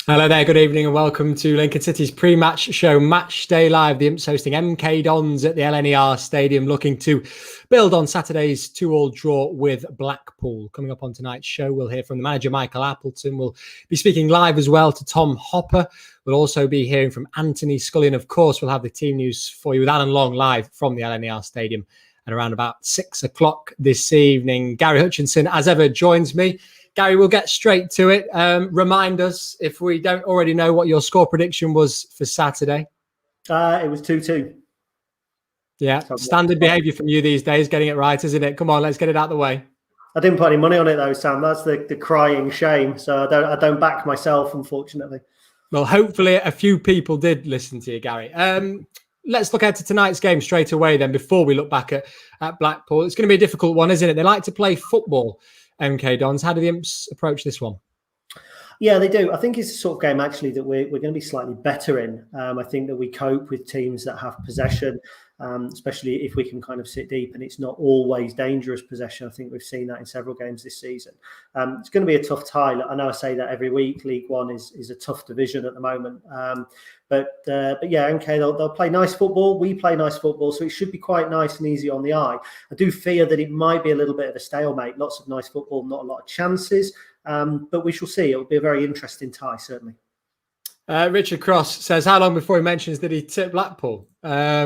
Hello there, good evening and welcome to Lincoln City's pre-match show Matchday Live. The Imps hosting MK Dons at the LNER Stadium, looking to build on Saturday's 2-2 draw with Blackpool. Coming up on tonight's show, we'll hear from the manager Michael Appleton. We'll be speaking live as well to Tom Hopper. We'll also be hearing from Anthony Scully, and of course we'll have the team news for you with Alan Long live from the LNER Stadium at around about 6 o'clock this evening. Gary Hutchinson, as ever, joins me. Gary, we'll get straight to it. Remind us, if we don't already know, what your score prediction was for Saturday. It was 2-2. Yeah, standard behaviour from you these days, getting it right, isn't it? Come on, let's get it out of the way. I didn't put any money on it though, Sam. That's the crying shame. So I don't back myself, unfortunately. Well, hopefully a few people did listen to you, Gary. Let's look ahead to tonight's game straight away then, before we look back at Blackpool. It's going to be a difficult one, isn't it? They like to play football, MK Dons. How do the Imps approach this one? Yeah, they do. I think it's the sort of game actually that we're going to be slightly better in. I think that we cope with teams that have possession, especially if we can kind of sit deep, and it's not always dangerous possession. I think we've seen that in several games this season. It's going to be a tough tie. I know I say that every week. League One is a tough division at the moment. But yeah, MK, they'll play nice football. We play nice football, so it should be quite nice and easy on the eye. I do fear that it might be a little bit of a stalemate. Lots of nice football, not a lot of chances. But we shall see. It'll be a very interesting tie, certainly. Richard Cross says, how long before he mentions that he tipped Blackpool? No, I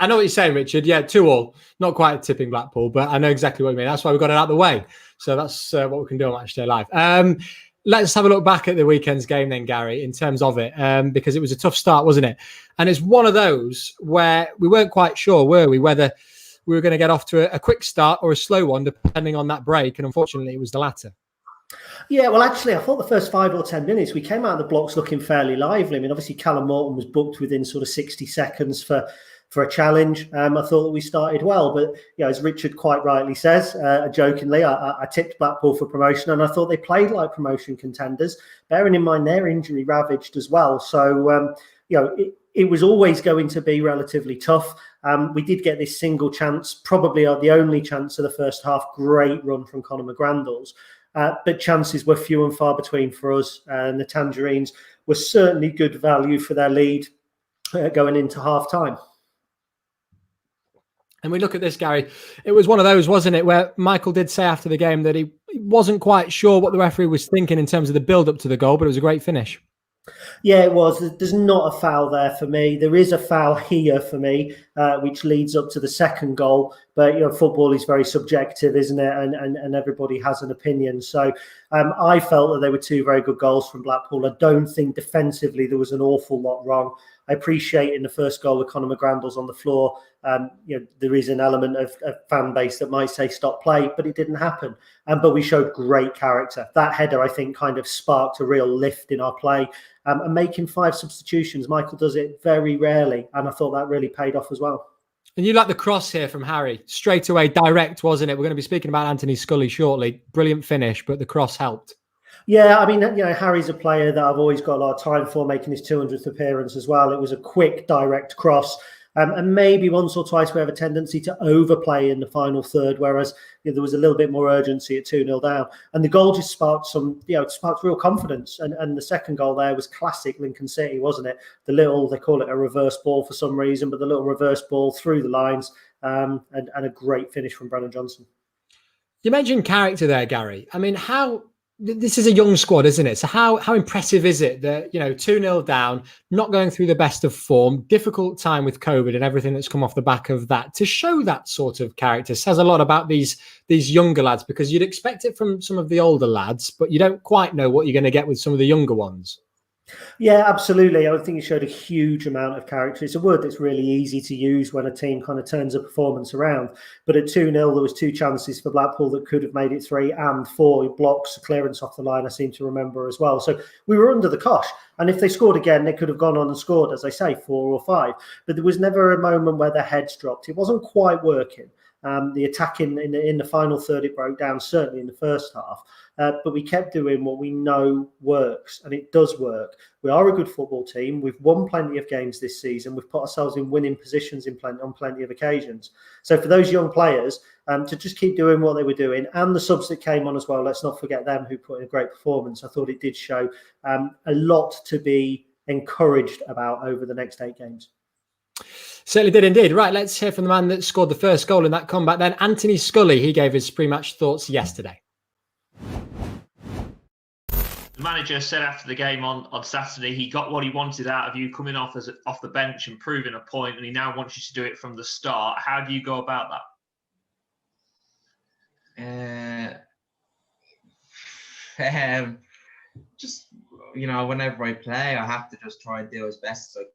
know what you're saying, Richard. Yeah, 2-2. Not quite tipping Blackpool, but I know exactly what you mean. That's why we got it out of the way. So that's what we can do on Matchday Live. Let's have a look back at the weekend's game then, Gary, in terms of it, because it was a tough start, wasn't it? And it's one of those where we weren't quite sure, were we, whether we were going to get off to a quick start or a slow one, depending on that break. And unfortunately, it was the latter. Yeah, well, actually, I thought the first 5 or 10 minutes, we came out of the blocks looking fairly lively. I mean, obviously, Callum Morton was booked within sort of 60 seconds for a challenge. I thought that we started well, but as Richard quite rightly says, jokingly, I tipped Blackpool for promotion, and I thought they played like promotion contenders, bearing in mind they're injury ravaged as well. So, it was always going to be relatively tough. We did get this single chance, probably the only chance of the first half. Great run from Conor McGrandles. But chances were few and far between for us, and the Tangerines were certainly good value for their lead going into half-time. And we look at this, Gary, it was one of those, wasn't it, where Michael did say after the game that he wasn't quite sure what the referee was thinking in terms of the build-up to the goal, but it was a great finish. Yeah, it was. There's not a foul there for me. There is a foul here for me, which leads up to the second goal. But football is very subjective, isn't it? And everybody has an opinion. So I felt that they were two very good goals from Blackpool. I don't think defensively there was an awful lot wrong. I appreciate in the first goal with Conor McGrandles on the floor, there is an element of fan base that might say stop play, but it didn't happen. But we showed great character. That header, I think, kind of sparked a real lift in our play. And making 5 substitutions, Michael does it very rarely, and I thought that really paid off as well. And you like the cross here from Harry. Straight away, direct, wasn't it? We're going to be speaking about Anthony Scully shortly. Brilliant finish, but the cross helped. Yeah, I mean, Harry's a player that I've always got a lot of time for, making his 200th appearance as well. It was a quick, direct cross. And maybe once or twice we have a tendency to overplay in the final third, whereas there was a little bit more urgency at 2-0 down. And the goal just sparked sparked real confidence. And the second goal there was classic Lincoln City, wasn't it? The little, they call it a reverse ball for some reason, but the little reverse ball through the lines and a great finish from Brennan Johnson. You mentioned character there, Gary. I mean, this is a young squad, isn't it? So how impressive is it that, 2-0 down, not going through the best of form, difficult time with COVID and everything that's come off the back of that, to show that sort of character says a lot about these younger lads, because you'd expect it from some of the older lads, but you don't quite know what you're going to get with some of the younger ones. Yeah, absolutely. I think it showed a huge amount of character. It's a word that's really easy to use when a team kind of turns a performance around. But at 2-0, there was 2 chances for Blackpool that could have made it 3, and 4 blocks, clearance off the line, I seem to remember as well. So we were under the cosh. And if they scored again, they could have gone on and scored, as I say, 4 or 5. But there was never a moment where their heads dropped. It wasn't quite working. The attack in the final third, it broke down, certainly in the first half. But we kept doing what we know works, and it does work. We are a good football team. We've won plenty of games this season. We've put ourselves in winning positions on plenty of occasions. So for those young players, to just keep doing what they were doing. And the subs that came on as well, let's not forget them, who put in a great performance. I thought it did show a lot to be encouraged about over the next 8 games. Certainly did indeed. Right, let's hear from the man that scored the first goal in that comeback then, Anthony Scully. He gave his pre-match thoughts yesterday. The manager said after the game on Saturday, he got what he wanted out of you coming off the bench and proving a point, and he now wants you to do it from the start. How do you go about that? Just, whenever I play, I have to just try and do as best as I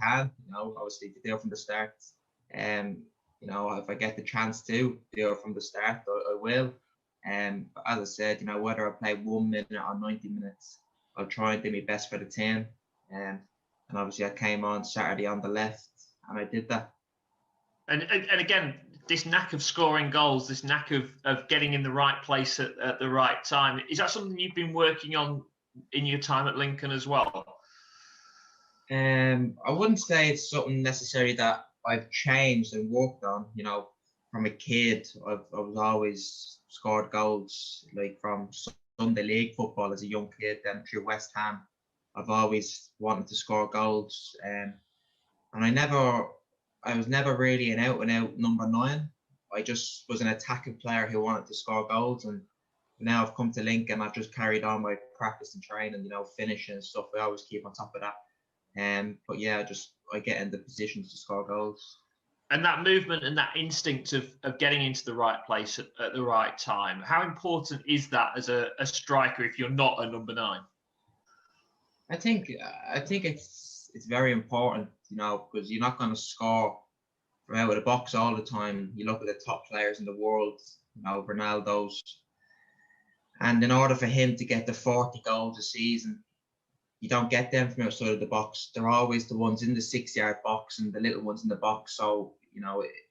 can. Obviously to do it from the start. If I get the chance to do it from the start, I will. But as I said, whether I play 1 minute or 90 minutes, I'll try and do my best for the team. And obviously I came on Saturday on the left and I did that. And again, this knack of scoring goals, this knack of getting in the right place at the right time, is that something you've been working on in your time at Lincoln as well? I wouldn't say it's something necessarily that I've changed and worked on. From a kid, I was always scored goals, like from Sunday League football as a young kid, then through West Ham. I've always wanted to score goals, and I was never really an out-and-out number 9. I just was an attacking player who wanted to score goals, and now I've come to Lincoln. I've just carried on my practice and training, finishing and stuff. I always keep on top of that. But yeah, I get in the positions to score goals. And that movement and that instinct of getting into the right place at the right time, how important is that as a striker if you're not a number 9? I think it's very important, because you're not going to score from out of the box all the time. You look at the top players in the world, Ronaldo's, and in order for him to get the 40 goals a season, you don't get them from outside of the box. They're always the ones in the 6-yard box and the little ones in the box. So,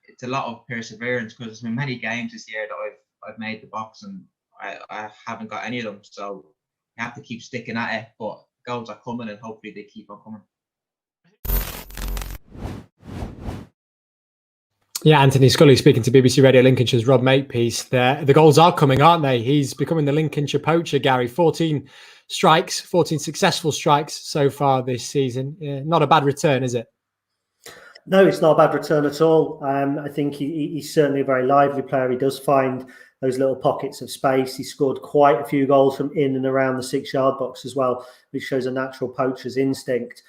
it's a lot of perseverance, because there's been many games this year that I've made the box and I haven't got any of them. So you have to keep sticking at it, but goals are coming and hopefully they keep on coming. Yeah, Anthony Scully speaking to BBC Radio Lincolnshire's Rob Makepeace there. The goals are coming, aren't they? He's becoming the Lincolnshire poacher, Gary. 14 strikes, 14 successful strikes so far this season. Yeah, not a bad return, is it? No, it's not a bad return at all. I think he's certainly a very lively player. He does find those little pockets of space. He scored quite a few goals from in and around the 6-yard box as well, which shows a natural poacher's instinct.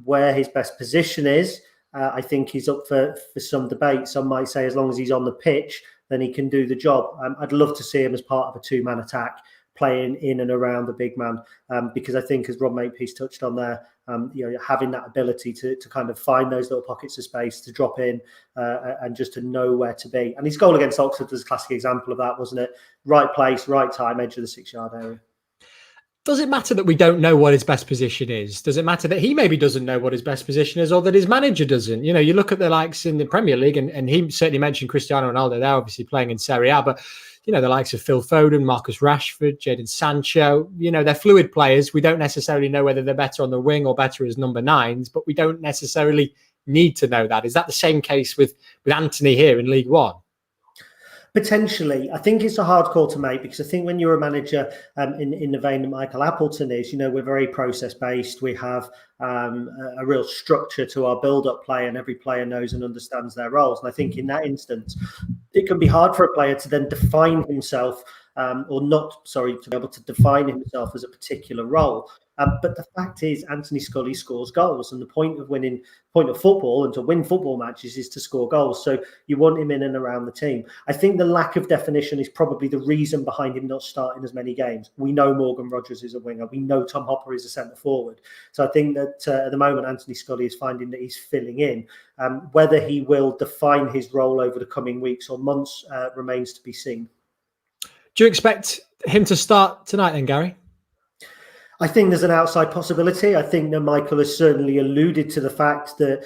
Where his best position is, I think he's up for some debate. Some might say as long as he's on the pitch, then he can do the job. I'd love to see him as part of a 2-man attack, playing in and around the big man, because I think, as Rob Makepeace touched on there, having that ability to kind of find those little pockets of space to drop in and just to know where to be. And his goal against Oxford was a classic example of that, wasn't it? Right place, right time, edge of the 6-yard area. Does it matter that we don't know what his best position is? Does it matter that he maybe doesn't know what his best position is, or that his manager doesn't? You look at the likes in the Premier League, and he certainly mentioned Cristiano Ronaldo. They're obviously playing in Serie A, but the likes of Phil Foden, Marcus Rashford, Jadon Sancho, they're fluid players. We don't necessarily know whether they're better on the wing or better as number 9s, but we don't necessarily need to know that. Is that the same case with Anthony here in League One? Potentially. I think it's a hard call to make, because I think when you're a manager in the vein that Michael Appleton is, we're very process based. We have a real structure to our build-up play, and every player knows and understands their roles. And I think in that instance, it can be hard for a player to then define himself to be able to define himself as a particular role. But the fact is, Anthony Scully scores goals, and the point of football and to win football matches is to score goals. So you want him in and around the team. I think the lack of definition is probably the reason behind him not starting as many games. We know Morgan Rogers is a winger. We know Tom Hopper is a centre forward. So I think that at the moment, Anthony Scully is finding that he's filling in. Whether he will define his role over the coming weeks or months remains to be seen. Do you expect him to start tonight then, Gary? I think there's an outside possibility. I think that Michael has certainly alluded to the fact that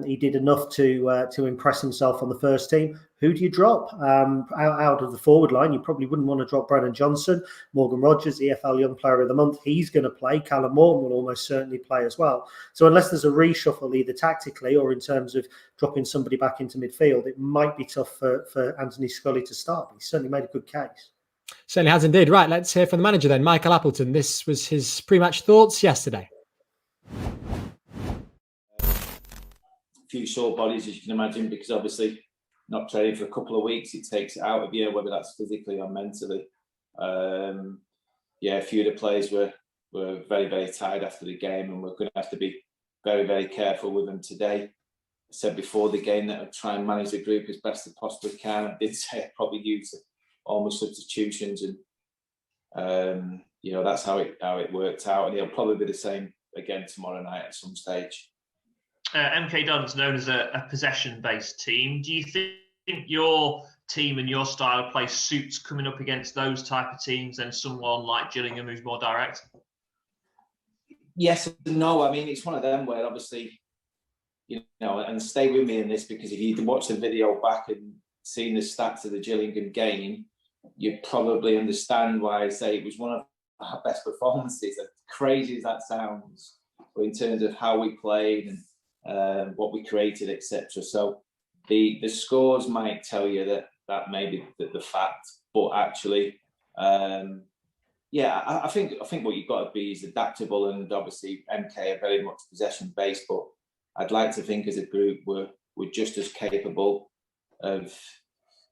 he did enough to impress himself on the first team. Who do you drop out of the forward line? You probably wouldn't want to drop Brennan Johnson. Morgan Rogers, EFL Young Player of the Month, he's going to play. Callum Morton will almost certainly play as well. So unless there's a reshuffle either tactically or in terms of dropping somebody back into midfield, it might be tough for Anthony Scully to start. But he certainly made a good case. Certainly has indeed. Right, let's hear from the manager then, Michael Appleton. This was his pre-match thoughts yesterday. A few sore bodies, as you can imagine, because obviously not training for a couple of weeks, it takes it out of you, whether that's physically or mentally. A few of the players were very, very tired after the game, and we're going to have to be very, very careful with them today. I said before the game that I'd try and manage the group as best I possibly can. I did say I'd probably use almost substitutions, and that's how it worked out, and it'll probably be the same again tomorrow night at some stage. MK Dons known as a possession-based team. Do you think your team and your style of play suits coming up against those type of teams than someone like Gillingham who's more direct? Yes and no. I mean, it's one of them where obviously, and stay with me in this, because if you watch the video back and seen the stats of the Gillingham game, you probably understand why I say it was one of our best performances, as crazy as that sounds, but in terms of how we played and what we created, etc. So the scores might tell you that may be the fact, but actually, I think what you've got to be is adaptable, and obviously MK are very much possession based, but I'd like to think as a group we're just as capable of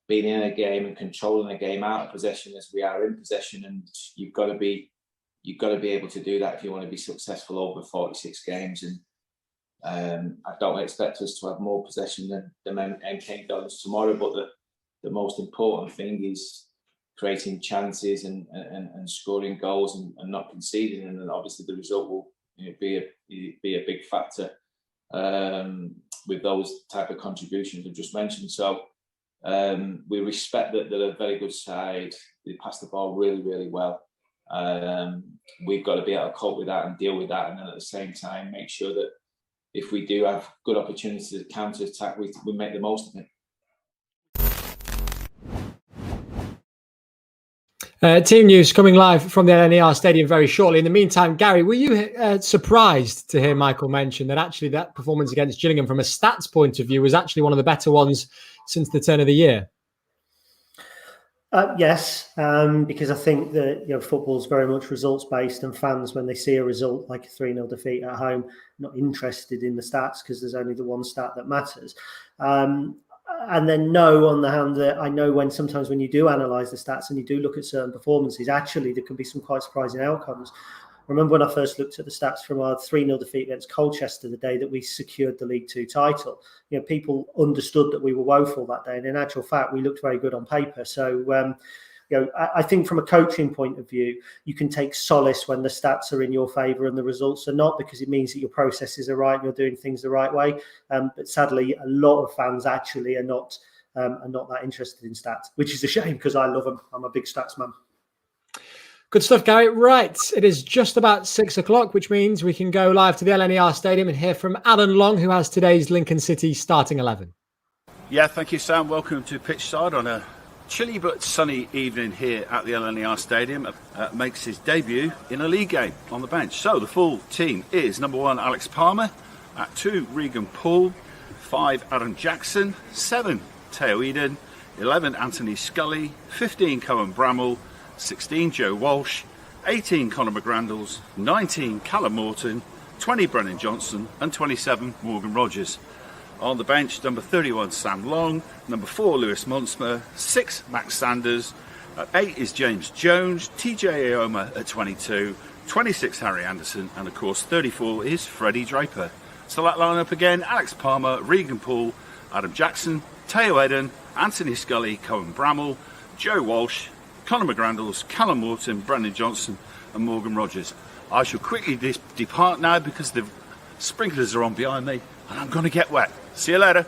being in a game and controlling a game out of possession as we are in possession, and you've got to be able to do that if you want to be successful over 46 games. And I don't expect us to have more possession than MK Dons tomorrow, but the most important thing is creating chances and scoring goals and not conceding, and then obviously the result will be a big factor with those type of contributions I've just mentioned. So we respect that they're a very good side. They pass the ball really, really well. We've got to be able to cope with that and deal with that, and then at the same time make sure that if we do have good opportunities to counter attack, we make the most of it. Team news coming live from the LNER Stadium very shortly. In the meantime, Gary, were you surprised to hear Michael mention that actually that performance against Gillingham from a stats point of view was actually one of the better ones since the turn of the year? Yes, because I think that football is very much results based, and fans, when they see a result like a 3-0 defeat at home, not interested in the stats because there's only the one stat that matters. And then on the hand that I know sometimes when you do analyse the stats and you do look at certain performances, actually there can be some quite surprising outcomes. I remember when I first looked at the stats from our 3-0 defeat against Colchester the day that we secured the League Two title. People understood that we were woeful that day, and in actual fact, we looked very good on paper. So, I think from a coaching point of view, you can take solace when the stats are in your favour and the results are not, because it means that your processes are right and you're doing things the right way. But sadly, a lot of fans actually are not that interested in stats, which is a shame because I love them. I'm a big stats man. Good stuff, Gary. Right, it is just about 6 o'clock, which means we can go live to the LNER Stadium and hear from Alan Long, who has today's Lincoln City starting 11. Yeah, thank you, Sam. Welcome to Pitchside on a chilly but sunny evening here at the LNER Stadium. Makes his debut in a league game on the bench. So the full team is number 1, Alex Palmer. At 2, Regan Poole. 5, Adam Jackson. 7, Teo Eden. 11, Anthony Scully. 15, Cohen Bramall. 16, Joe Walsh, 18, Conor McGrandles, 19, Callum Morton, 20, Brennan Johnson, and 27, Morgan Rogers. On the bench, number 31, Sam Long, number 4, Lewis Monsmer, 6, Max Sanders, at 8 is James Jones, TJ Aoma at 22, 26, Harry Anderson, and of course 34 is Freddie Draper. So that lineup again: Alex Palmer, Regan Poole, Adam Jackson, Teo Eden, Anthony Scully, Cohen Bramall, Joe Walsh, Conor McGrandles, Callum Morton, Brendan Johnson and Morgan Rogers. I shall quickly depart now because the sprinklers are on behind me and I'm going to get wet. See you later.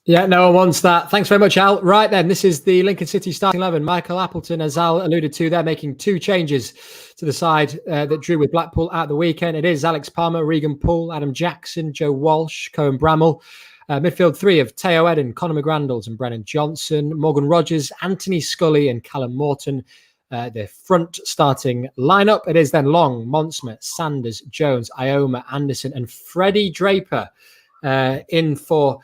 Yeah, no one wants that. Thanks very much, Al. Right then, this is the Lincoln City starting 11. Michael Appleton, as Al alluded to, they're making 2 changes to the side that drew with Blackpool at the weekend. It is Alex Palmer, Regan Poole, Adam Jackson, Joe Walsh, Cohen Bramall. Midfield 3 of Teo Eden, Conor McGrandles and Brennan Johnson, Morgan Rogers, Anthony Scully and Callum Morton. The front starting lineup. It is then Long, Monsma, Sanders, Jones, Ioma, Anderson and Freddie Draper in for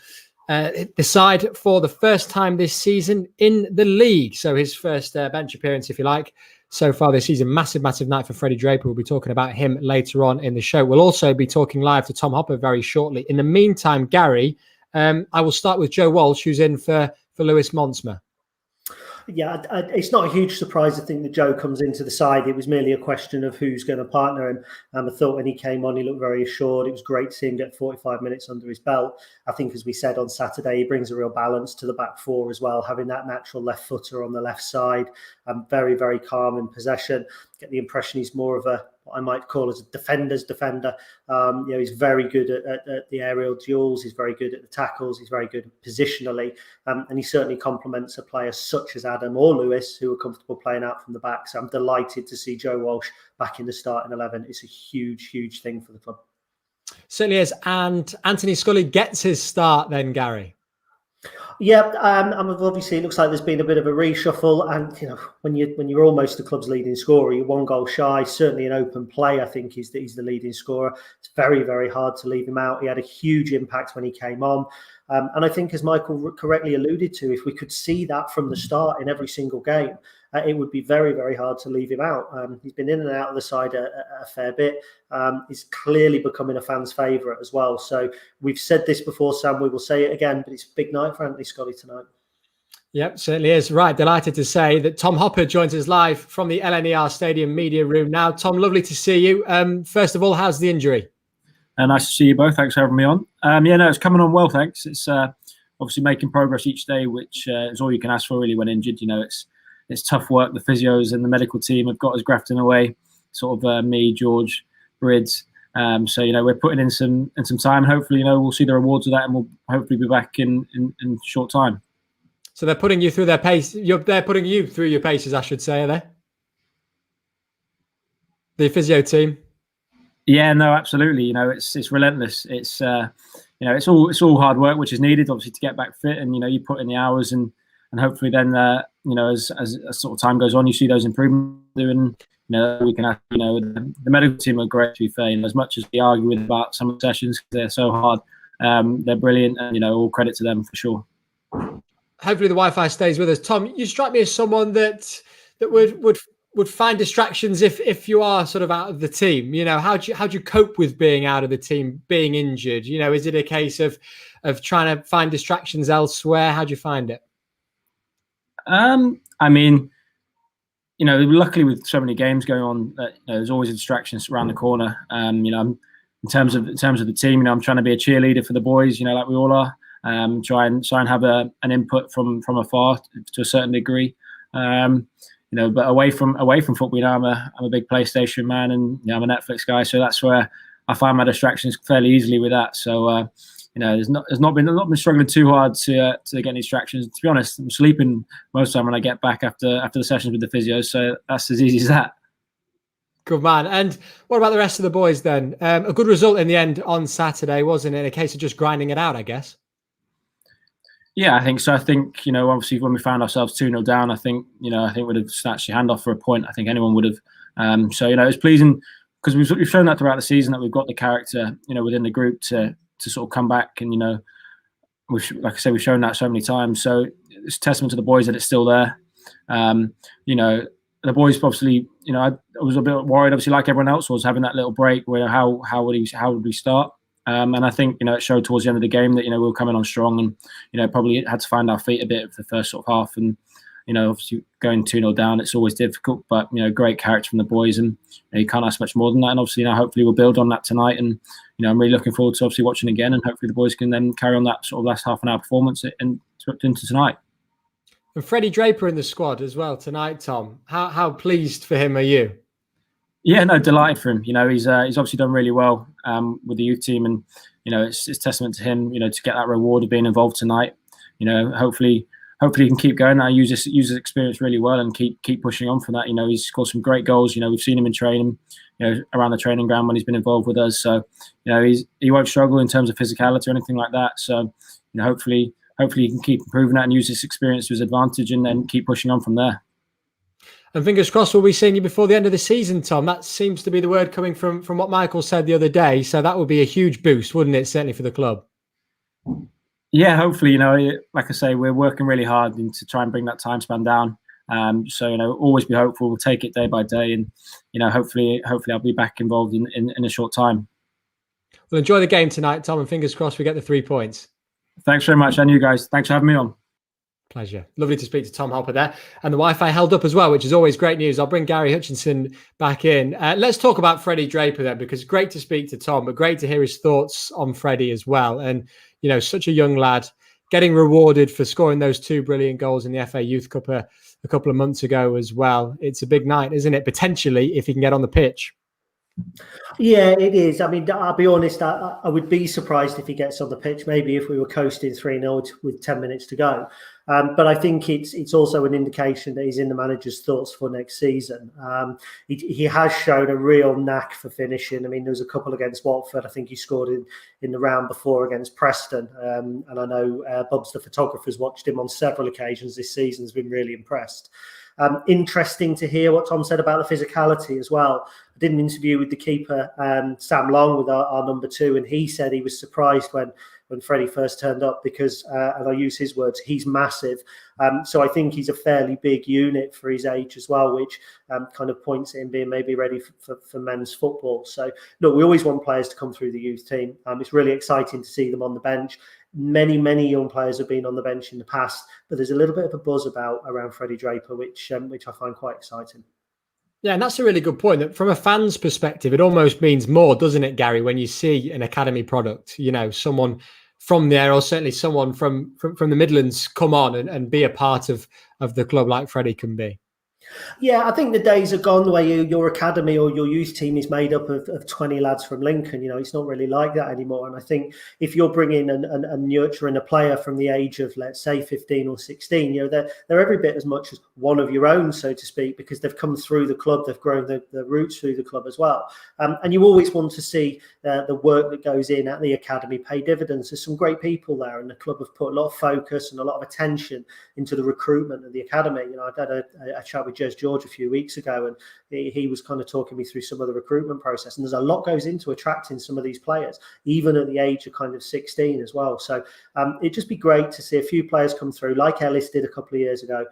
the side for the first time this season in the league. So his first bench appearance, if you like, so far this season. Massive night for Freddie Draper. We'll be talking about him later on in the show. We'll also be talking live to Tom Hopper very shortly. In the meantime, Gary, I will start with Joe Walsh, who's in for Lewis Monsma. Yeah, it's not a huge surprise, I think, that Joe comes into the side. It was merely a question of who's going to partner him. I thought when he came on, he looked very assured. It was great to see him get 45 minutes under his belt. I think, as we said on Saturday, he brings a real balance to the back four as well, having that natural left footer on the left side. Very, very calm in possession. Get the impression he's more of what I might call as a defender's defender. He's very good at the aerial duels. He's very good at the tackles. He's very good positionally. And he certainly complements a player such as Adam or Lewis, who are comfortable playing out from the back. So I'm delighted to see Joe Walsh back in the starting 11. It's a huge, huge thing for the club. Certainly is. And Anthony Scully gets his start then, Gary. Yeah, obviously it looks like there's been a bit of a reshuffle, and when you're almost the club's leading scorer, you're 1 goal shy. Certainly an open play, I think, he's the leading scorer. It's very, very hard to leave him out. He had a huge impact when he came on, and I think, as Michael correctly alluded to, if we could see that from the start in every single game, it would be very, very hard to leave him out. He's been in and out of the side a fair bit. He's clearly becoming a fan's favourite as well. So we've said this before, Sam, we will say it again, but it's a big night for Anthony Scully tonight. Yep, certainly is. Right, delighted to say that Tom Hopper joins us live from the LNER Stadium media room now. Tom, lovely to see you. First of all, how's the injury? Nice to see you both. Thanks for having me on. It's coming on well, thanks. It's obviously making progress each day, which is all you can ask for really when injured. It's tough work. The physios and the medical team have got us grafting away, sort of me, George, Brids. So we're putting in some time. Hopefully, we'll see the rewards of that, and we'll hopefully be back in short time. So they're putting you through their pace. They're putting you through your paces, I should say, are they? The physio team. Yeah, no, absolutely. It's relentless. It's it's all hard work, which is needed, obviously, to get back fit. And you put in the hours, and hopefully then as sort of time goes on, you see those improvements. And we can have the medical team are great, to be fair. As much as we argue with about some of the sessions, they're so hard. They're brilliant, and all credit to them for sure. Hopefully the Wi-Fi stays with us. Tom, you strike me as someone that would find distractions if you are sort of out of the team. How do you cope with being out of the team, being injured? Is it a case of trying to find distractions elsewhere? How do you find it? Luckily with so many games going on, there's always distractions around the corner. In terms of the team, I'm trying to be a cheerleader for the boys, like we all are. Try and have an input from afar to a certain degree. But away from football, I'm a big PlayStation man, and I'm a Netflix guy, so that's where I find my distractions fairly easily with that. So I've not been struggling too hard to get any distractions. To be honest, I'm sleeping most of the time when I get back after the sessions with the physios, so that's as easy as that. Good man. And what about the rest of the boys then? A good result in the end on Saturday, wasn't it? A case of just grinding it out, I guess. Yeah, I think so. I think, obviously when we found ourselves 2-0 down, I think we'd have snatched your hand off for a point. I think anyone would have. So, it's pleasing because we've shown that throughout the season that we've got the character, within the group to sort of come back. And, like I said, we've shown that so many times. So it's a testament to the boys that it's still there. The boys obviously, I was a bit worried, obviously, like everyone else was, having that little break where how would we start? And I think, it showed towards the end of the game that, we were coming on strong and, probably had to find our feet a bit for the first sort of half. And, obviously going 2-0 down, it's always difficult, but, great character from the boys, and you can't ask much more than that. And obviously, hopefully we'll build on that tonight. And, I'm really looking forward to obviously watching again, and hopefully the boys can then carry on that sort of last half an hour performance into tonight. And Freddie Draper in the squad as well tonight, Tom. How pleased for him are you? Yeah, no, delighted for him. He's obviously done really well with the youth team, and it's testament to him, to get that reward of being involved tonight. hopefully he can keep going. I use his experience really well and keep pushing on from that. He's scored some great goals. We've seen him in training, around the training ground when he's been involved with us. So, he won't struggle in terms of physicality or anything like that. So, hopefully he can keep improving that and use this experience to his advantage and then keep pushing on from there. And fingers crossed we'll be seeing you before the end of the season, Tom. That seems to be the word coming from what Michael said the other day. So that would be a huge boost, wouldn't it? Certainly for the club. Yeah, hopefully, like I say, we're working really hard to try and bring that time span down. So, always be hopeful. We'll take it day by day. And, hopefully I'll be back involved in a short time. Well, enjoy the game tonight, Tom, and fingers crossed we get the 3 points. Thanks very much. And you guys, thanks for having me on. Pleasure. Lovely to speak to Tom Hopper there. And the Wi-Fi held up as well, which is always great news. I'll bring Gary Hutchinson back in. Let's talk about Freddie Draper then, because great to speak to Tom, but great to hear his thoughts on Freddie as well. And, such a young lad getting rewarded for scoring those 2 brilliant goals in the FA Youth Cup a couple of months ago as well. It's a big night, isn't it? Potentially, if he can get on the pitch. Yeah, it is. I mean, I'll be honest, I would be surprised if he gets on the pitch, maybe if we were coasting 3-0 with 10 minutes to go. But I think it's also an indication that he's in the manager's thoughts for next season. He has shown a real knack for finishing. I mean, there was a couple against Watford. I think he scored in the round before against Preston. And I know Bubs the photographer's watched him on several occasions this season, has been really impressed. Interesting to hear what Tom said about the physicality as well. I did an interview with the keeper, Sam Long, with our number 2, and he said he was surprised when Freddie first turned up because, and I'll use his words, he's massive. So I think he's a fairly big unit for his age as well, which kind of points at him being maybe ready for men's football. So, look, we always want players to come through the youth team. It's really exciting to see them on the bench. Many young players have been on the bench in the past, but there's a little bit of a buzz around Freddie Draper, which I find quite exciting. Yeah, and that's a really good point. That from a fan's perspective, it almost means more, doesn't it, Gary, when you see an academy product, someone from there, or certainly someone from the Midlands come on and be a part of the club like Freddie can be. Yeah, I think the days are gone where your academy or your youth team is made up of 20 lads from Lincoln. It's not really like that anymore. And I think if you're bringing and nurturing a player from the age of, let's say, 15 or 16, they're every bit as much as one of your own, so to speak, because they've come through the club, they've grown the roots through the club as well. And you always want to see the work that goes in at the academy pay dividends. There's some great people there, and the club have put a lot of focus and a lot of attention into the recruitment of the academy. I've had a chat with Jez George a few weeks ago, and he was kind of talking me through some of the recruitment process, and there's a lot goes into attracting some of these players, even at the age of kind of 16 as well. So it'd just be great to see a few players come through like Ellis did a couple of years ago,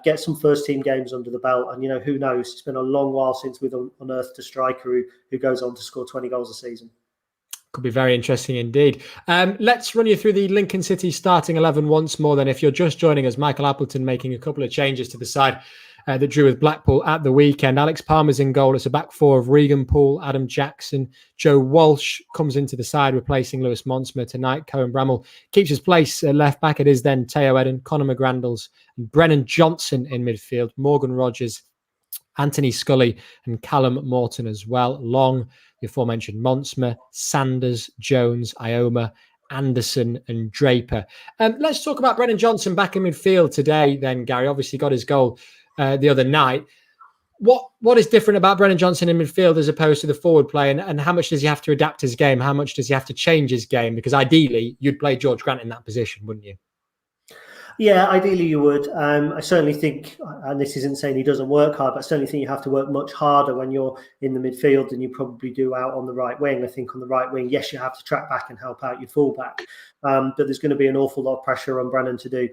get some first team games under the belt, and who knows, it's been a long while since we've unearthed a striker who goes on to score 20 goals a season. Could be very interesting indeed. Let's run you through the Lincoln City starting 11 once more. Then, if you're just joining us, Michael Appleton making a couple of changes to the side that drew with Blackpool at the weekend. Alex Palmer's in goal. It's a back 4 of Regan Poole, Adam Jackson. Joe Walsh comes into the side, replacing Lewis Monsmer tonight. Cohen Bramall keeps his place left back. It is then Teo Eden, Conor McGrandles, and Brennan Johnson in midfield. Morgan Rogers, Anthony Scully, and Callum Morton as well. Long, the aforementioned Monsmer, Sanders, Jones, Ioma, Anderson, and Draper. Let's talk about Brennan Johnson back in midfield today then, Gary. Obviously got his goal the other night. What is different about Brennan Johnson in midfield as opposed to the forward play, and how much does he have to adapt his game? How much does he have to change his game? Because ideally, you'd play George Grant in that position, wouldn't you? Yeah, ideally you would. I certainly think, and this isn't saying he doesn't work hard, but I certainly think you have to work much harder when you're in the midfield than you probably do out on the right wing. I think on the right wing, yes, you have to track back and help out your fullback, but there's going to be an awful lot of pressure on Brennan to do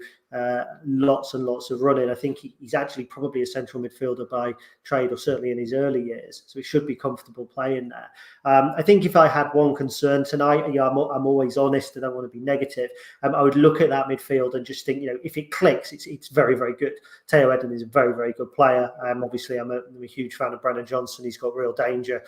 lots and lots of running. I think he's actually probably a central midfielder by trade, or certainly in his early years, so he should be comfortable playing there. I think if I had one concern tonight, I'm always honest, I don't want to be negative. I would look at that midfield and just think, if it clicks, it's very, very good. Teo Eden is a very, very good player. Obviously, I'm a huge fan of Brennan Johnson. He's got real danger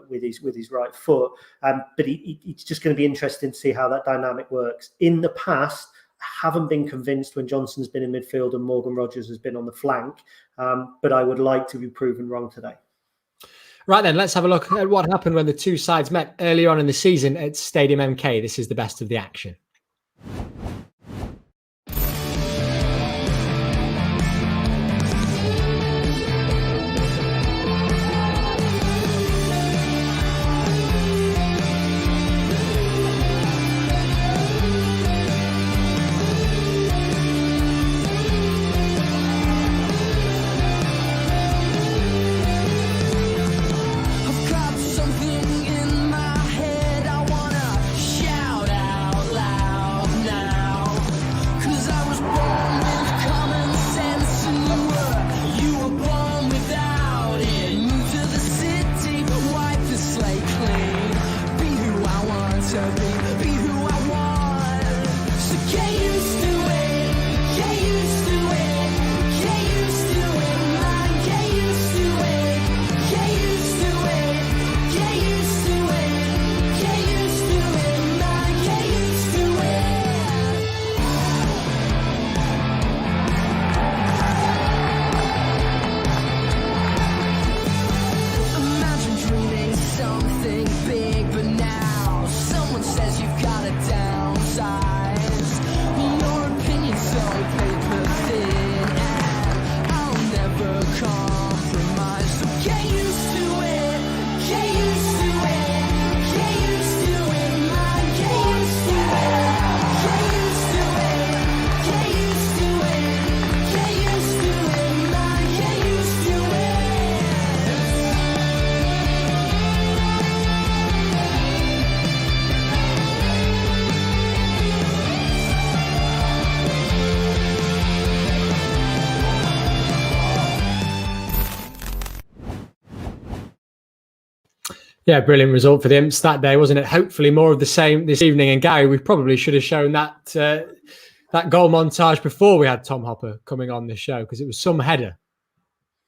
with his right foot. But it's just going to be interesting to see how that dynamic works. In the past, I haven't been convinced when Johnson's been in midfield and Morgan Rogers has been on the flank. But I would like to be proven wrong today. Right then, let's have a look at what happened when the two sides met earlier on in the season at Stadium MK. This is the best of the action. Yeah, brilliant result for the Imps that day, wasn't it? Hopefully more of the same this evening. And Gary, we probably should have shown that that goal montage before we had Tom Hopper coming on the show, because it was some header.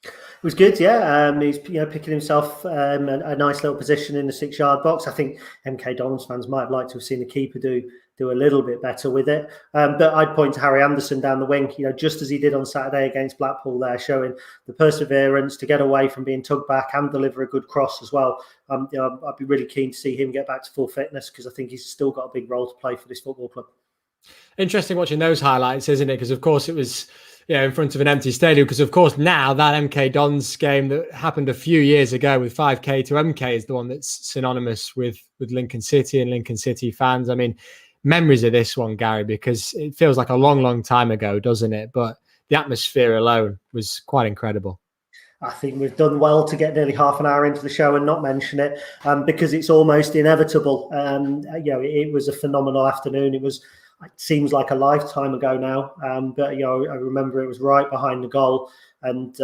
It was good, yeah. He's picking himself a nice little position in the 6-yard box. I think MK Dons fans might have liked to have seen the keeper do a little bit better with it. But I'd point to Harry Anderson down the wing, just as he did on Saturday against Blackpool there, showing the perseverance to get away from being tugged back and deliver a good cross as well. I'd be really keen to see him get back to full fitness, because I think he's still got a big role to play for this football club. Interesting watching those highlights, isn't it? Because of course it was in front of an empty stadium. Because of course now that MK Dons game that happened a few years ago with 5K to MK is the one that's synonymous with Lincoln City and Lincoln City fans. I mean, memories of this one, Gary, because it feels like a long time ago, doesn't it? But the atmosphere alone was quite incredible. I think we've done well to get nearly half an hour into the show and not mention it, because it's almost inevitable. It was a phenomenal afternoon. It seems like a lifetime ago now, but I remember it was right behind the goal, and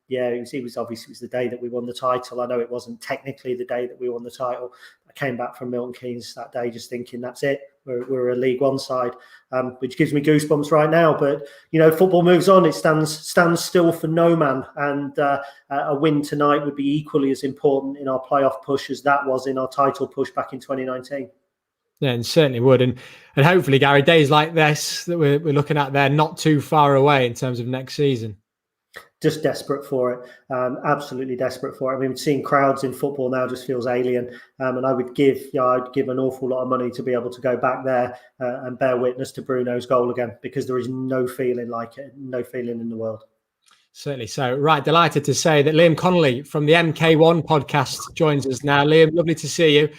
it was obviously the day that we won the title. I know it wasn't technically the day that we won the title. I came back from Milton Keynes that day just thinking, that's it. We're a League One side, which gives me goosebumps right now. But football moves on. It stands still for no man, and a win tonight would be equally as important in our playoff push as that was in our title push back in 2019. Yeah, and certainly would. And hopefully, Gary, days like this that we're looking at, they're not too far away in terms of next season. Just desperate for it. Absolutely desperate for it. I mean, seeing crowds in football now just feels alien. And I'd give an awful lot of money to be able to go back there and bear witness to Bruno's goal again, because there is no feeling like it, no feeling in the world. Certainly so. Right, delighted to say that Liam Connolly from the MK1 podcast joins us now. Liam, lovely to see you.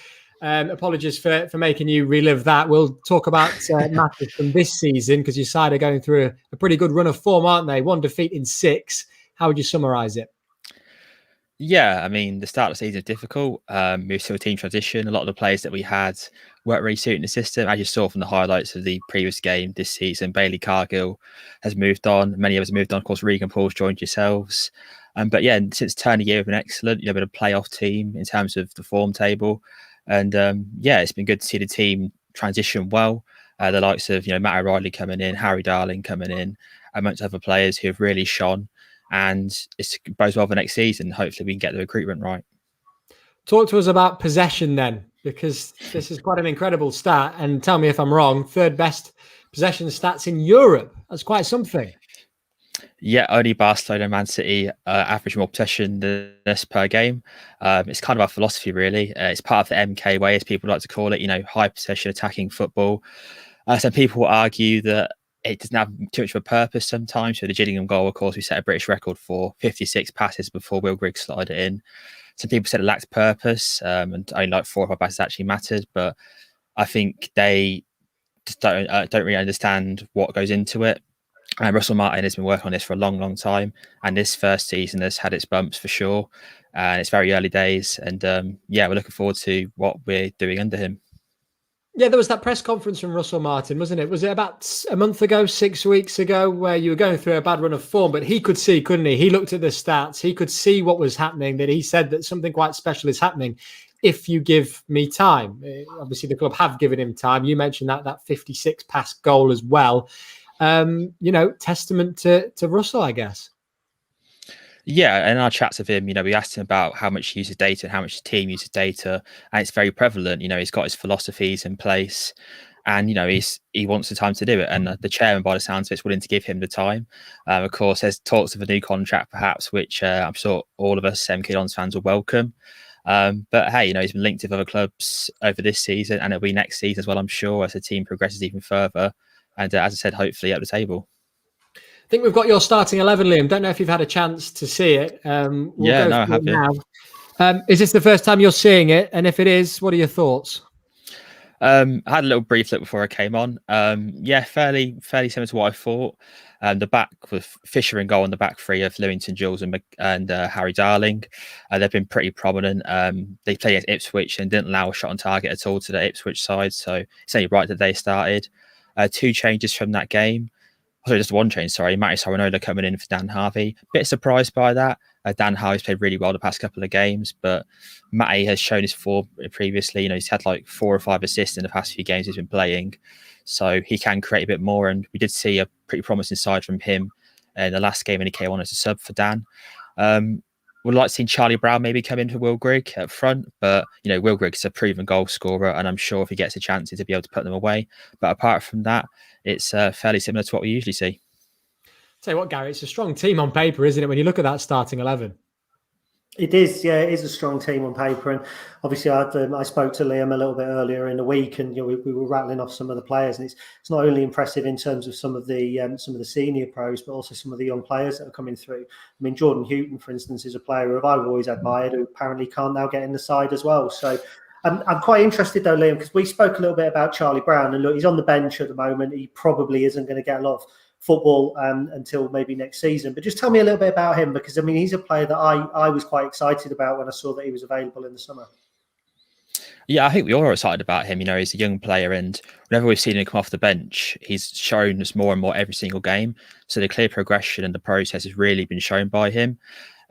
Apologies for making you relive that. We'll talk about matches from this season, because your side are going through a pretty good run of form, aren't they? 1 defeat in 6. How would you summarise it? Yeah, I mean, the start of the season is difficult. Moved to a team transition. A lot of the players that we had weren't really suiting the system. As you saw from the highlights of the previous game this season, Bailey Cargill has moved on. Many of us have moved on. Of course, Regan Paul's joined yourselves. But yeah, since turn of year, we've been excellent. Been a playoff team in terms of the form table. And it's been good to see the team transition well. The likes of Matt O'Reilly coming in, Harry Darling coming in, amongst other players who have really shone. And it bodes well for next season. Hopefully we can get the recruitment right. Talk to us about possession then, because this is quite an incredible stat. And tell me if I'm wrong, 3rd best possession stats in Europe. That's quite something. Yeah, only Barcelona and Man City average more possession than us per game. It's kind of our philosophy, really. It's part of the MK way, as people like to call it, high possession attacking football. Some people argue that it doesn't have too much of a purpose sometimes. So the Gillingham goal, of course, we set a British record for 56 passes before Will Griggs slotted it in. Some people said it lacked purpose, and only like 4 or 5 passes actually mattered. But I think they just don't really understand what goes into it. And Russell Martin has been working on this for a long time, and this first season has had its bumps for sure. And it's very early days, and we're looking forward to what we're doing under him. Yeah, there was that press conference from Russell Martin, wasn't it? Was it about a month ago, 6 weeks ago, where you were going through a bad run of form, but he could see, couldn't he? He looked at the stats. He could see what was happening, that he said that something quite special is happening if you give me time. Obviously, the club have given him time. You mentioned that 56 pass goal as well. Testament to Russell, I guess. Yeah, in our chats with him, we asked him about how much he uses data and how much the team uses data, and it's very prevalent. He's got his philosophies in place, and he wants the time to do it. And the chairman, by the sounds of it, is willing to give him the time. Of course, there's talks of a new contract, perhaps, which I'm sure all of us MK Dons fans will welcome. But hey, he's been linked with other clubs over this season, and it'll be next season as well, I'm sure, as the team progresses even further. And as I said, hopefully at the table. I think we've got your starting 11, Liam. Don't know if you've had a chance to see it. I have. Now. Is this the first time you're seeing it? And if it is, what are your thoughts? I had a little brief look before I came on. Fairly similar to what I thought. The back with Fisher in goal on the back three of Lewington, Jules and Harry Darling. They've been pretty prominent. They played against Ipswich and didn't allow a shot on target at all to the Ipswich side. So it's only right that they started. 2 changes from that game. Sorry, just one change. Sorry, Matty Saranola coming in for Dan Harvey. Bit surprised by that. Dan Harvey's played really well the past couple of games, but Matty has shown his form previously. He's had like 4 or 5 assists in the past few games he's been playing, so he can create a bit more. And we did see a pretty promising side from him in the last game, and he came on as a sub for Dan. Would like to see Charlie Brown maybe come in for Will Grigg up front, but Will Grigg's a proven goal scorer, and I'm sure if he gets a chance, he'll be able to put them away. But apart from that, it's fairly similar to what we usually see. Tell you what, Gary, it's a strong team on paper, isn't it? When you look at that starting 11. It is, yeah, it is a strong team on paper, and obviously I spoke to Liam a little bit earlier in the week, and we were rattling off some of the players, and it's not only impressive in terms of some of the senior pros, but also some of the young players that are coming through. I mean, Jordan Houghton, for instance, is a player who I've always admired, who apparently can't now get in the side as well. So I'm quite interested though, Liam, because we spoke a little bit about Charlie Brown, and look, he's on the bench at the moment. He probably isn't going to get a lot of football until maybe next season, but just tell me a little bit about him, because I mean he's a player that I was quite excited about when I saw that he was available in the summer. Yeah, I think we all are excited about him. He's a young player, and whenever we've seen him come off the bench, he's shown us more and more every single game. So the clear progression and the process has really been shown by him.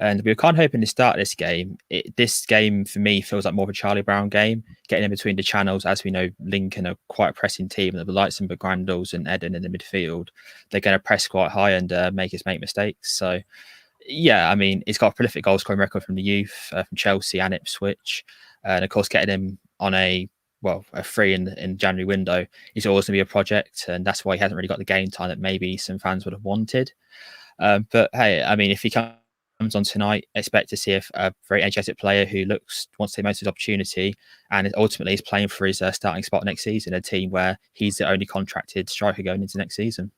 And we were kind of hoping to start this game. This game, for me, feels like more of a Charlie Brown game, getting in between the channels. As we know, Lincoln are quite a pressing team. The likes of Grandals and Eden in the midfield, they're going to press quite high and make us make mistakes. So, yeah, I mean, he's got a prolific goal scoring record from the youth, from Chelsea and Ipswich. And, of course, getting him on a free in January window is always going to be a project. And that's why he hasn't really got the game time that maybe some fans would have wanted. But, hey, I mean, if he comes on tonight, expect to see a very energetic player who wants to take most of his opportunity, and ultimately is playing for his starting spot next season, a team where he's the only contracted striker going into next season.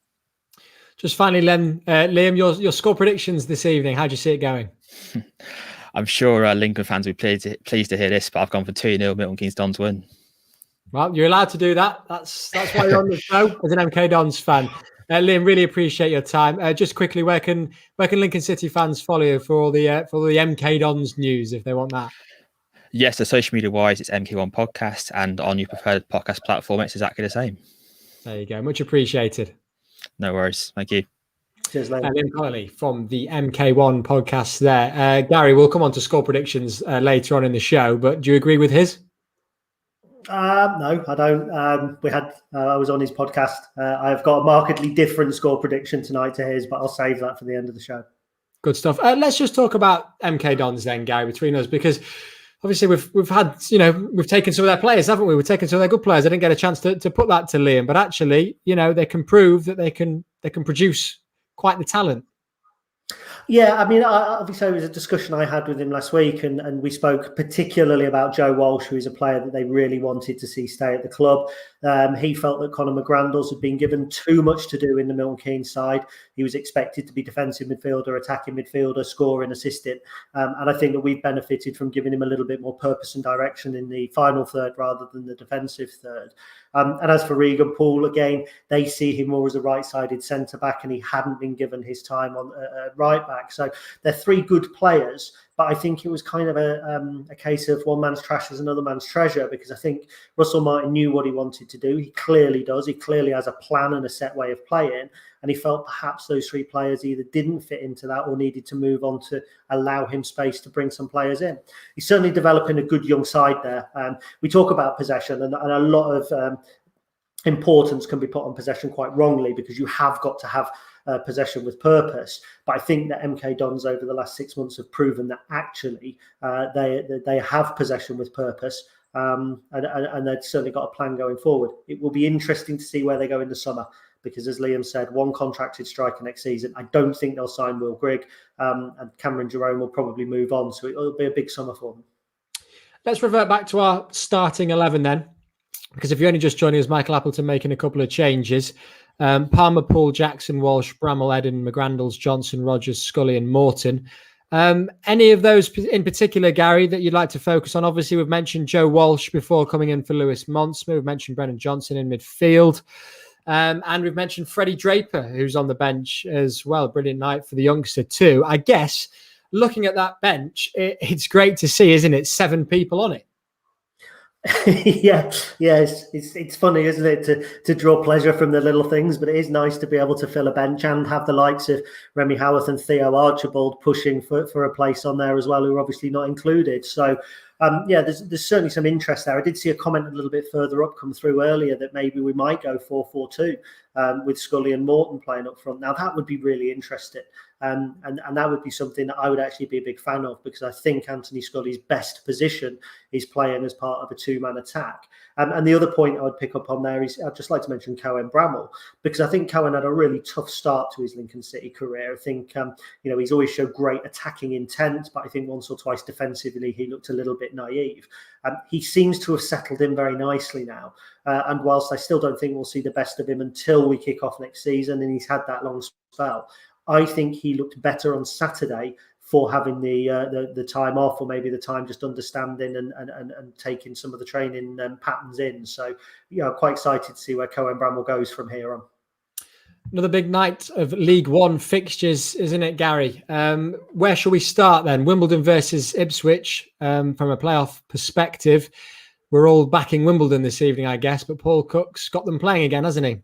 Just finally, Liam, your score predictions this evening, how do you see it going? I'm sure Lincoln fans will be pleased to hear this, but I've gone for 2-0 Milton Keynes Dons win. Well, you're allowed to do that. That's why you're on the show as an MK Dons fan. Liam, really appreciate your time. Just quickly, where can Lincoln City fans follow you for all the MK Dons news if they want that? Yes, so social media wise, it's MK1 Podcast, and on your preferred podcast platform, it's exactly the same. There you go. Much appreciated. No worries. Thank you. Cheers, Liam. Liam Connolly from the MK1 Podcast there. Gary, we'll come on to score predictions later on in the show, but do you agree with his? No, I don't. I was on his podcast. I've got a markedly different score prediction tonight to his, but I'll save that for the end of the show. Good stuff. Let's just talk about MK Dons then, Gary, between us, because obviously we've had, we've taken some of their players, haven't we? We've taken some of their good players. I didn't get a chance to put that to Liam, but actually, they can prove that they can produce quite the talent. Yeah, I mean, obviously it was a discussion I had with him last week, and we spoke particularly about Joe Walsh, who is a player that they really wanted to see stay at the club. He felt that Conor McGrandles had been given too much to do in the Milton Keynes side. He was expected to be defensive midfielder, attacking midfielder, scoring, assisting. And I think that we've benefited from giving him a little bit more purpose and direction in the final third rather than the defensive third. And as for Regan Poole, again, they see him more as a right-sided centre-back, and he hadn't been given his time on right-back. So they're 3 good players, but I think it was kind of a case of one man's trash is another man's treasure, because I think Russell Martin knew what he wanted to do. He clearly does. He clearly has a plan and a set way of playing, and he felt perhaps those 3 players either didn't fit into that or needed to move on to allow him space to bring some players in. He's certainly developing a good young side there. We talk about possession, and a lot of importance can be put on possession quite wrongly, because you have got to have possession with purpose. But I think that MK Dons over the last 6 months have proven that actually they have possession with purpose, and they've certainly got a plan going forward. It will be interesting to see where they go in the summer, because as Liam said, 1 contracted striker next season. I don't think they'll sign Will Grigg, and Cameron Jerome will probably move on, so it'll be a big summer for them. Let's revert back to our starting 11 then, because if you're only just joining us, Michael Appleton making a couple of changes. Palmer, Poole, Jackson, Walsh, Bramall, Eden, McGrandles, Johnson, Rogers, Scully and Morton. Any of those in particular, Gary, that you'd like to focus on? Obviously, we've mentioned Joe Walsh before coming in for Lewis Monsma. We've mentioned Brennan Johnson in midfield. And we've mentioned Freddie Draper, who's on the bench as well. Brilliant night for the youngster too. I guess, looking at that bench, it's great to see, isn't it? 7 people on it. Yeah, it's funny, isn't it, to draw pleasure from the little things, but it is nice to be able to fill a bench and have the likes of Remy Howarth and Theo Archibald pushing for a place on there as well, who are obviously not included. So there's certainly some interest there. I did see a comment a little bit further up come through earlier that maybe we might go 4-4-2 with Scully and Morton playing up front. Now that would be really interesting. And that would be something that I would actually be a big fan of, because I think Anthony Scully's best position is playing as part of a two-man attack. And the other point I would pick up on there is I'd just like to mention Cohen Bramall, because I think Cohen had a really tough start to his Lincoln City career. I think he's always showed great attacking intent, but I think once or twice defensively he looked a little bit naive. He seems to have settled in very nicely now. And whilst I still don't think we'll see the best of him until we kick off next season, and he's had that long spell, I think he looked better on Saturday for having the time off, or maybe the time just understanding and taking some of the training patterns in. So, quite excited to see where Cohen Bramall goes from here on. Another big night of League One fixtures, isn't it, Gary? Where shall we start then? Wimbledon versus Ipswich. From a playoff perspective, we're all backing Wimbledon this evening, I guess, but Paul Cook's got them playing again, hasn't he?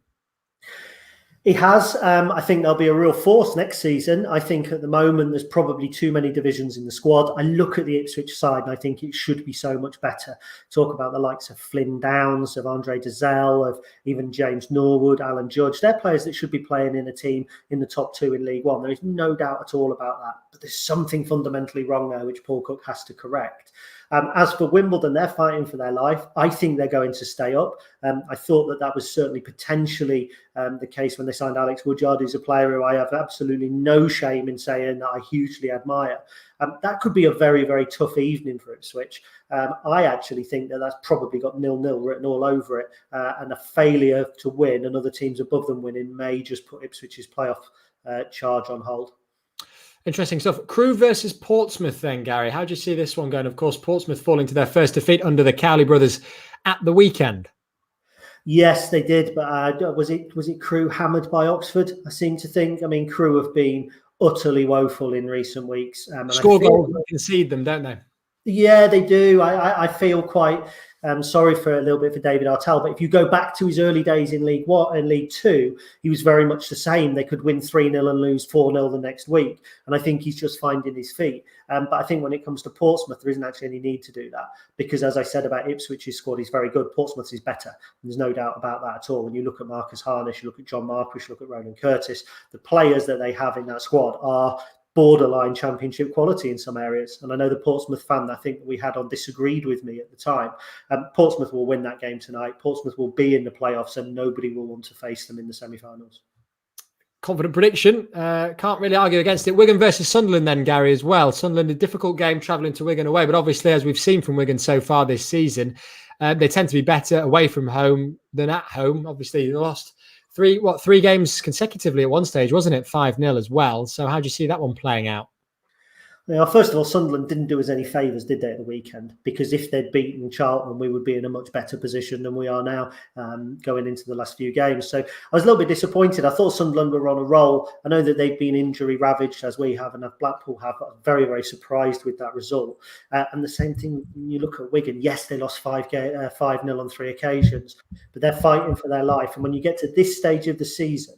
He has. I think there'll be a real force next season. I think at the moment there's probably too many divisions in the squad. I look at the Ipswich side and I think it should be so much better. Talk about the likes of Flynn Downs, of Andre Dezelle, of even James Norwood, Alan Judge. They're players that should be playing in a team in the top two in League One. There is no doubt at all about that. But there's something fundamentally wrong there which Paul Cook has to correct. As for Wimbledon, they're fighting for their life. I think they're going to stay up. I thought that was certainly potentially the case when they signed Alex Woodyard, who's a player who I have absolutely no shame in saying that I hugely admire. That could be a very, very tough evening for Ipswich. I actually think that's probably got 0-0 written all over it, and a failure to win and other teams above them winning may just put Ipswich's playoff charge on hold. Interesting stuff. Crewe versus Portsmouth then, Gary. How do you see this one going? Of course, Portsmouth falling to their first defeat under the Cowley brothers at the weekend. Yes, they did. But was it Crewe hammered by Oxford? I seem to think. I mean, Crewe have been utterly woeful in recent weeks. Score goals and concede them, don't they? Yeah, they do. I feel quite sorry for a little bit for David Artell, but if you go back to his early days in League One and League Two, he was very much the same. They could win 3-0 and lose 4-0 the next week, and I think he's just finding his feet. But I think when it comes to Portsmouth, there isn't actually any need to do that, because as I said about Ipswich's squad, he's very good. Portsmouth's is better. There's no doubt about that at all. When you look at Marcus Harness, you look at John Marquis, you look at Ronan Curtis, the players that they have in that squad are borderline championship quality in some areas. And I know the Portsmouth fan I think we had on disagreed with me at the time. Portsmouth will win that game tonight. Portsmouth will be in the playoffs and nobody will want to face them in the semi-finals. Confident prediction. Can't really argue against it. Wigan versus Sunderland then, Gary, as well. Sunderland, a difficult game travelling to Wigan away. But obviously, as we've seen from Wigan so far this season, they tend to be better away from home than at home. Obviously, they lost three games consecutively at one stage, wasn't it? 5-0 as well. So how do you see that one playing out? Now, first of all, Sunderland didn't do us any favours, did they, at the weekend? Because if they'd beaten Charlton, we would be in a much better position than we are now going into the last few games. So I was a little bit disappointed. I thought Sunderland were on a roll. I know that they've been injury ravaged as we have and as Blackpool have, but I'm very, very surprised with that result. And the same thing when you look at Wigan. Yes, they lost 5-0 on 3 occasions, but they're fighting for their life. And when you get to this stage of the season,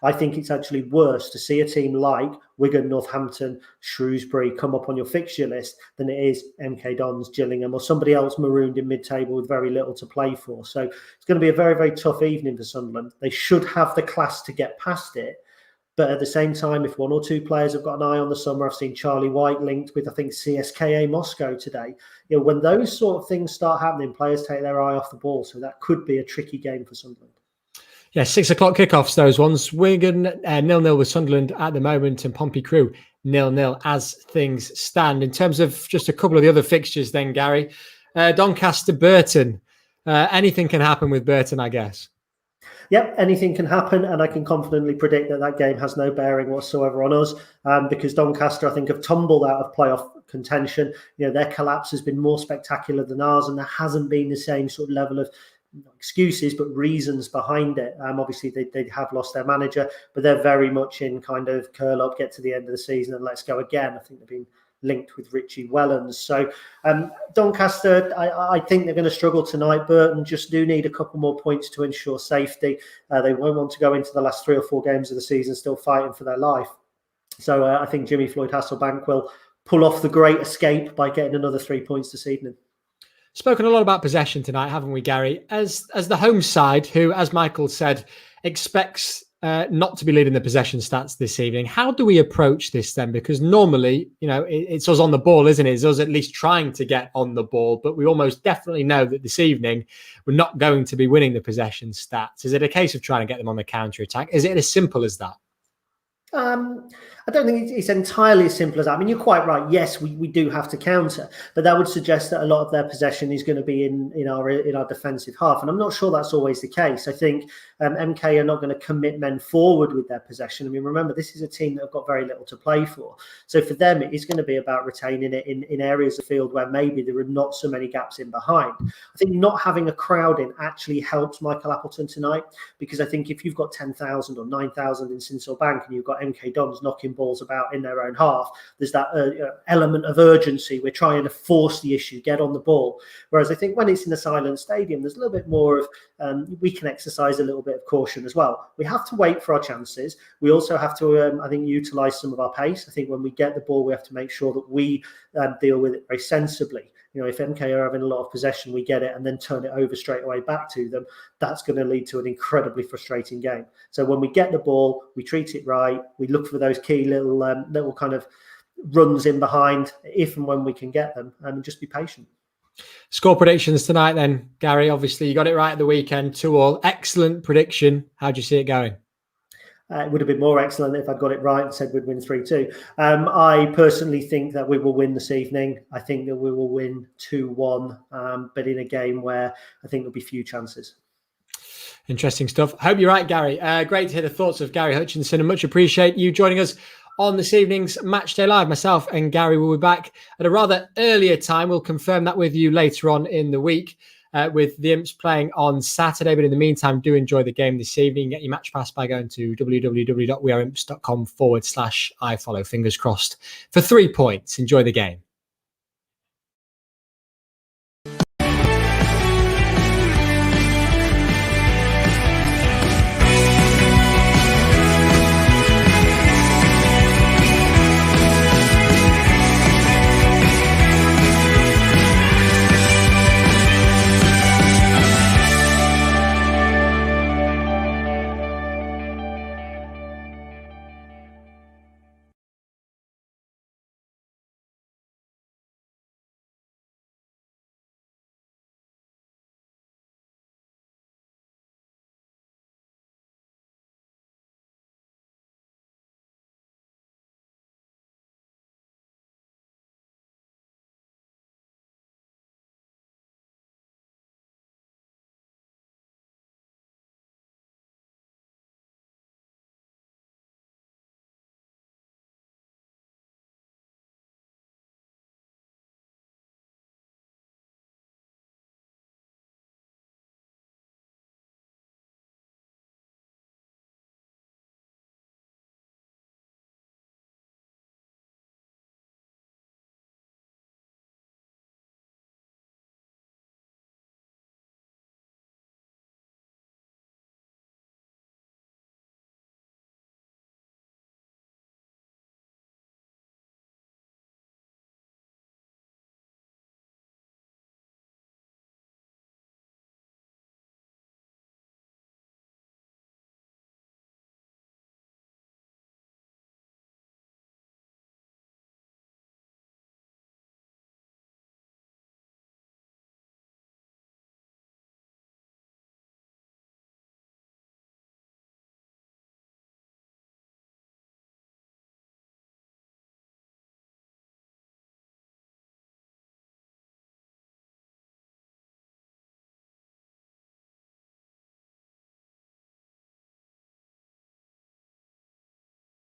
I think it's actually worse to see a team like Wigan, Northampton, Shrewsbury come up on your fixture list than it is MK Dons, Gillingham, or somebody else marooned in mid-table with very little to play for. So it's going to be a very, very tough evening for Sunderland. They should have the class to get past it. But at the same time, if one or two players have got an eye on the summer, I've seen Charlie White linked with, I think, CSKA Moscow today. When those sort of things start happening, players take their eye off the ball. So that could be a tricky game for Sunderland. Yeah, 6 o'clock kickoffs, those ones. Wigan 0-0 with Sunderland at the moment, and Pompey Crewe 0-0 as things stand. In terms of just a couple of the other fixtures then, Gary, Doncaster, Burton. Anything can happen with Burton, I guess. Yep, anything can happen, and I can confidently predict that game has no bearing whatsoever on us, because Doncaster, I think, have tumbled out of playoff contention. Their collapse has been more spectacular than ours, and there hasn't been the same sort of level of excuses but reasons behind it. Obviously they have lost their manager, but they're very much in kind of curl up, get to the end of the season and let's go again. I think they've been linked with Richie Wellens. So Doncaster, I think they're going to struggle tonight. Burton just do need a couple more points to ensure safety. They won't want to go into the last 3 or 4 games of the season still fighting for their life. So I think Jimmy Floyd Hasselbank will pull off the great escape by getting another 3 points this evening. Spoken a lot about possession tonight, haven't we, Gary? As the home side, who, as Michael said, expects not to be leading the possession stats this evening, how do we approach this then? Because normally, it's us on the ball, isn't it? It's us at least trying to get on the ball, but we almost definitely know that this evening we're not going to be winning the possession stats. Is it a case of trying to get them on the counter-attack? Is it as simple as that? I don't think it's entirely as simple as that. I mean, you're quite right. Yes, we do have to counter, but that would suggest that a lot of their possession is going to be in our defensive half, and I'm not sure that's always the case. I think MK are not going to commit men forward with their possession. I mean, remember, this is a team that have got very little to play for, so for them it is going to be about retaining it in areas of the field where maybe there are not so many gaps in behind. I think not having a crowd in actually helps Michael Appleton tonight, because I think if you've got 10,000 or 9,000 in Sinsel Bank and you've got MK Dons knocking balls about in their own half, there's that element of urgency. We're trying to force the issue, get on the ball. Whereas I think when it's in a silent stadium, there's a little bit more of we can exercise a little bit of caution as well. We have to wait for our chances. We also have to, I think, utilize some of our pace. I think when we get the ball, we have to make sure that we deal with it very sensibly. If MK are having a lot of possession, we get it and then turn it over straight away back to them. That's going to lead to an incredibly frustrating game. So when we get the ball, we treat it right. We look for those key little kind of runs in behind, if and when we can get them, and just be patient. Score predictions tonight then, Gary. Obviously, you got it right at the weekend, 2-2. Excellent prediction. How do you see it going? It would have been more excellent if I'd got it right and said we'd win 3-2. I personally think that we will win this evening. I think that we will win 2-1, but in a game where I think there'll be few chances. Interesting stuff. Hope you're right, Gary. Great to hear the thoughts of Gary Hutchinson, and much appreciate you joining us on this evening's Matchday Live. Myself and Gary will be back at a rather earlier time. We'll confirm that with you later on in the week. With the Imps playing on Saturday. But in the meantime, do enjoy the game this evening. Get your match pass by going to www.weareimps.com/ifollow. Fingers crossed for 3 points. Enjoy the game.